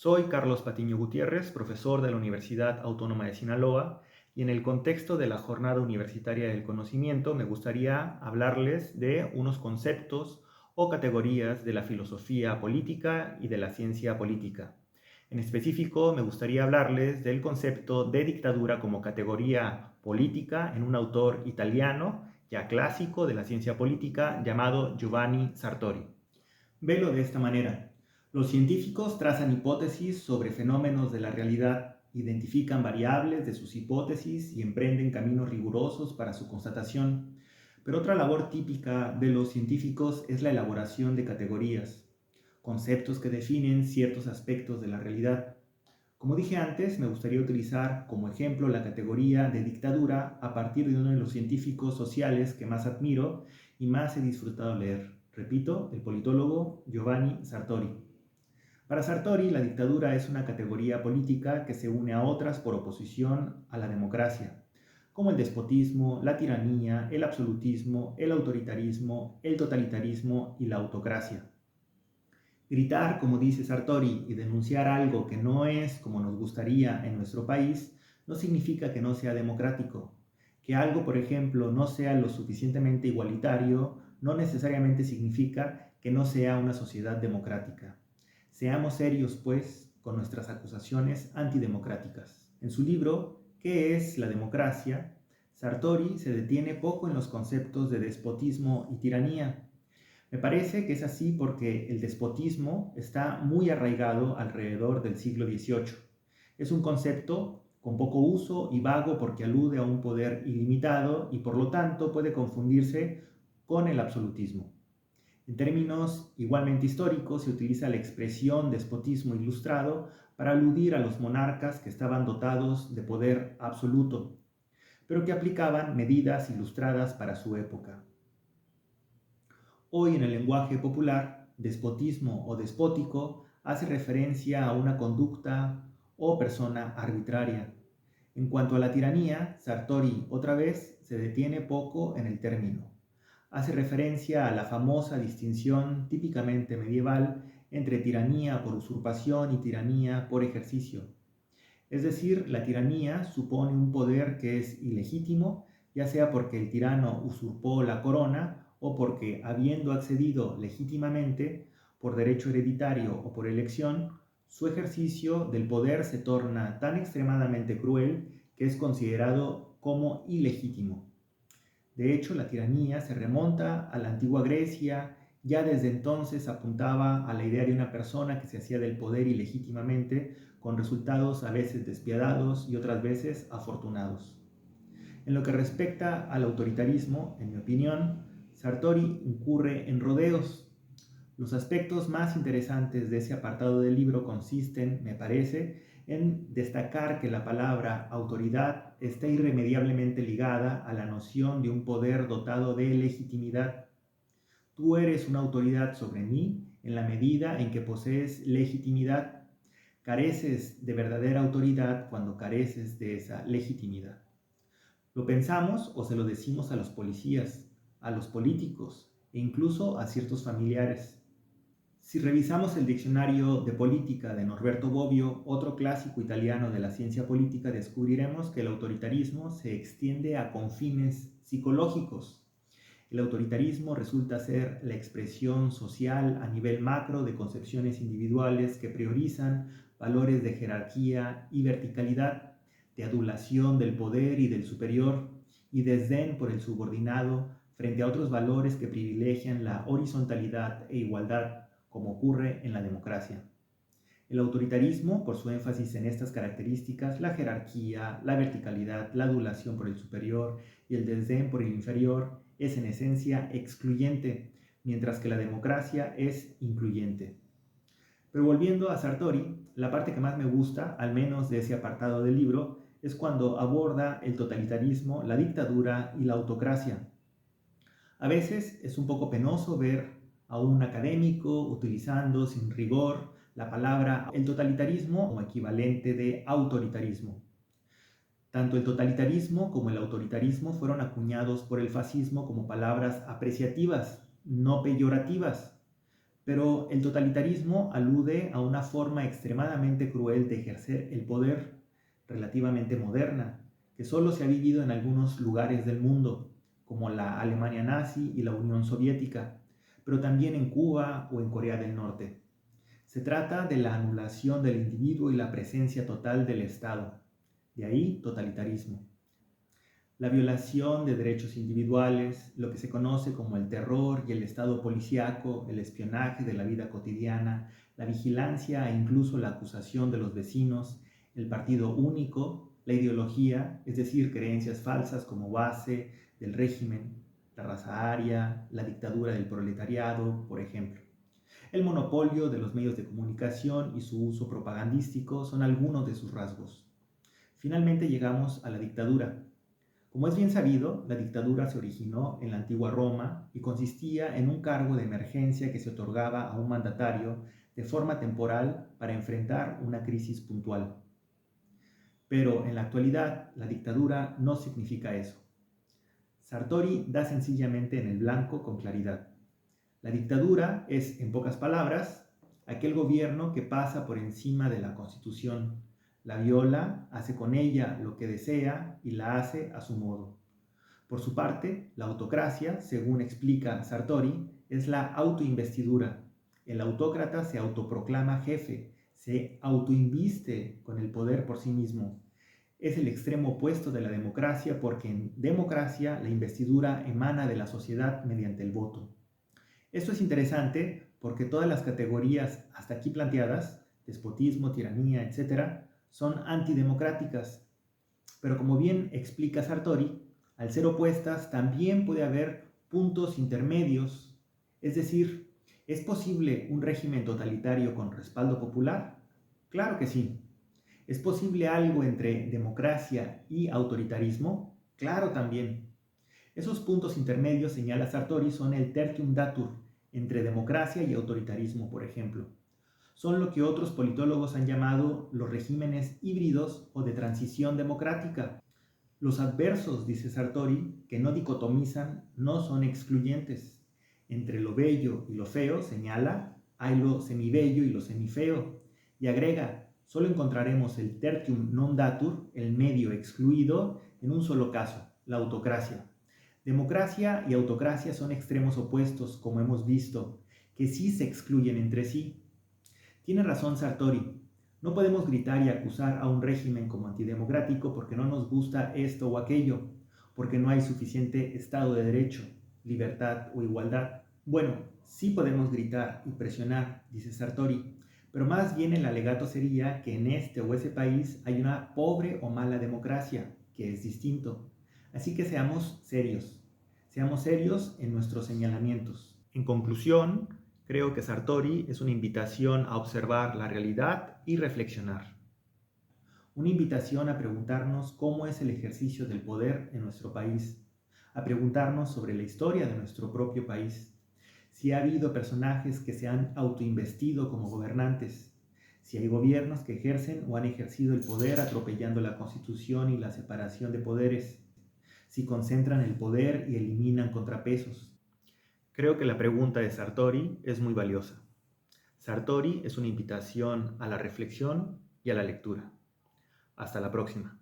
Soy Carlos Patiño Gutiérrez, profesor de la Universidad Autónoma de Sinaloa, y en el contexto de la Jornada Universitaria del Conocimiento me gustaría hablarles de unos conceptos o categorías de la filosofía política y de la ciencia política. En específico, me gustaría hablarles del concepto de dictadura como categoría política en un autor italiano, ya clásico de la ciencia política, llamado Giovanni Sartori. Velo de esta manera. Los científicos trazan hipótesis sobre fenómenos de la realidad, identifican variables de sus hipótesis y emprenden caminos rigurosos para su constatación. Pero otra labor típica de los científicos es la elaboración de categorías, conceptos que definen ciertos aspectos de la realidad. Como dije antes, me gustaría utilizar como ejemplo la categoría de dictadura a partir de uno de los científicos sociales que más admiro y más he disfrutado leer. Repito, el politólogo Giovanni Sartori. Para Sartori, la dictadura es una categoría política que se une a otras por oposición a la democracia, como el despotismo, la tiranía, el absolutismo, el autoritarismo, el totalitarismo y la autocracia. Gritar, como dice Sartori, y denunciar algo que no es como nos gustaría en nuestro país, no significa que no sea democrático. Que algo, por ejemplo, no sea lo suficientemente igualitario, no necesariamente significa que no sea una sociedad democrática. Seamos serios, pues, con nuestras acusaciones antidemocráticas. En su libro, ¿Qué es la democracia?, Sartori se detiene poco en los conceptos de despotismo y tiranía. Me parece que es así porque el despotismo está muy arraigado alrededor del siglo XVIII. Es un concepto con poco uso y vago porque alude a un poder ilimitado y por lo tanto puede confundirse con el absolutismo. En términos igualmente históricos se utiliza la expresión despotismo ilustrado para aludir a los monarcas que estaban dotados de poder absoluto, pero que aplicaban medidas ilustradas para su época. Hoy en el lenguaje popular, despotismo o despótico hace referencia a una conducta o persona arbitraria. En cuanto a la tiranía, Sartori otra vez se detiene poco en el término. Hace referencia a la famosa distinción típicamente medieval entre tiranía por usurpación y tiranía por ejercicio. Es decir, la tiranía supone un poder que es ilegítimo, ya sea porque el tirano usurpó la corona o porque, habiendo accedido legítimamente, por derecho hereditario o por elección, su ejercicio del poder se torna tan extremadamente cruel que es considerado como ilegítimo. De hecho, la tiranía se remonta a la antigua Grecia. Ya desde entonces apuntaba a la idea de una persona que se hacía del poder ilegítimamente, con resultados a veces despiadados y otras veces afortunados. En lo que respecta al autoritarismo, en mi opinión, Sartori incurre en rodeos. Los aspectos más interesantes de ese apartado del libro consisten, me parece, en destacar que la palabra autoridad está irremediablemente ligada a la noción de un poder dotado de legitimidad. Tú eres una autoridad sobre mí en la medida en que posees legitimidad. Careces de verdadera autoridad cuando careces de esa legitimidad. Lo pensamos o se lo decimos a los policías, a los políticos e incluso a ciertos familiares. Si revisamos el diccionario de política de Norberto Bobbio, otro clásico italiano de la ciencia política, descubriremos que el autoritarismo se extiende a confines psicológicos. El autoritarismo resulta ser la expresión social a nivel macro de concepciones individuales que priorizan valores de jerarquía y verticalidad, de adulación del poder y del superior, y desdén por el subordinado frente a otros valores que privilegian la horizontalidad e igualdad, como ocurre en la democracia. El autoritarismo, por su énfasis en estas características, la jerarquía, la verticalidad, la adulación por el superior y el desdén por el inferior, es en esencia excluyente, mientras que la democracia es incluyente. Pero volviendo a Sartori, la parte que más me gusta, al menos de ese apartado del libro, es cuando aborda el totalitarismo, la dictadura y la autocracia. A veces es un poco penoso ver a un académico utilizando sin rigor la palabra el totalitarismo como equivalente de autoritarismo. Tanto el totalitarismo como el autoritarismo fueron acuñados por el fascismo como palabras apreciativas, no peyorativas. Pero el totalitarismo alude a una forma extremadamente cruel de ejercer el poder, relativamente moderna, que solo se ha vivido en algunos lugares del mundo, como la Alemania nazi y la Unión Soviética, pero también en Cuba o en Corea del Norte. Se trata de la anulación del individuo y la presencia total del Estado. De ahí totalitarismo. La violación de derechos individuales, lo que se conoce como el terror y el estado policíaco, el espionaje de la vida cotidiana, la vigilancia e incluso la acusación de los vecinos, el partido único, la ideología, es decir, creencias falsas como base del régimen, la raza aria, la dictadura del proletariado, por ejemplo. El monopolio de los medios de comunicación y su uso propagandístico son algunos de sus rasgos. Finalmente llegamos a la dictadura. Como es bien sabido, la dictadura se originó en la antigua Roma y consistía en un cargo de emergencia que se otorgaba a un mandatario de forma temporal para enfrentar una crisis puntual. Pero en la actualidad, la dictadura no significa eso. Sartori da sencillamente en el blanco con claridad. La dictadura es, en pocas palabras, aquel gobierno que pasa por encima de la Constitución, la viola, hace con ella lo que desea y la hace a su modo. Por su parte, la autocracia, según explica Sartori, es la autoinvestidura. El autócrata se autoproclama jefe, se autoinviste con el poder por sí mismo. Es el extremo opuesto de la democracia porque en democracia la investidura emana de la sociedad mediante el voto. Esto es interesante porque todas las categorías hasta aquí planteadas, despotismo, tiranía, etc., son antidemocráticas. Pero como bien explica Sartori, al ser opuestas también puede haber puntos intermedios. Es decir, ¿es posible un régimen totalitario con respaldo popular? Claro que sí. ¿Es posible algo entre democracia y autoritarismo? Claro también. Esos puntos intermedios, señala Sartori, son el tertium datur entre democracia y autoritarismo, por ejemplo. Son lo que otros politólogos han llamado los regímenes híbridos o de transición democrática. Los adversos, dice Sartori, que no dicotomizan, no son excluyentes. Entre lo bello y lo feo, señala, hay lo semibello y lo semifeo. Y agrega, solo encontraremos el tertium non datur, el medio excluido, en un solo caso, la autocracia. Democracia y autocracia son extremos opuestos, como hemos visto, que sí se excluyen entre sí. Tiene razón Sartori. No podemos gritar y acusar a un régimen como antidemocrático porque no nos gusta esto o aquello, porque no hay suficiente Estado de Derecho, libertad o igualdad. Bueno, sí podemos gritar y presionar, dice Sartori, pero más bien el alegato sería que en este o ese país hay una pobre o mala democracia, que es distinto. Así que seamos serios en nuestros señalamientos. En conclusión, creo que Sartori es una invitación a observar la realidad y reflexionar. Una invitación a preguntarnos cómo es el ejercicio del poder en nuestro país, a preguntarnos sobre la historia de nuestro propio país, si ha habido personajes que se han autoinvestido como gobernantes, si hay gobiernos que ejercen o han ejercido el poder atropellando la Constitución y la separación de poderes, si concentran el poder y eliminan contrapesos. Creo que la pregunta de Sartori es muy valiosa. Sartori es una invitación a la reflexión y a la lectura. Hasta la próxima.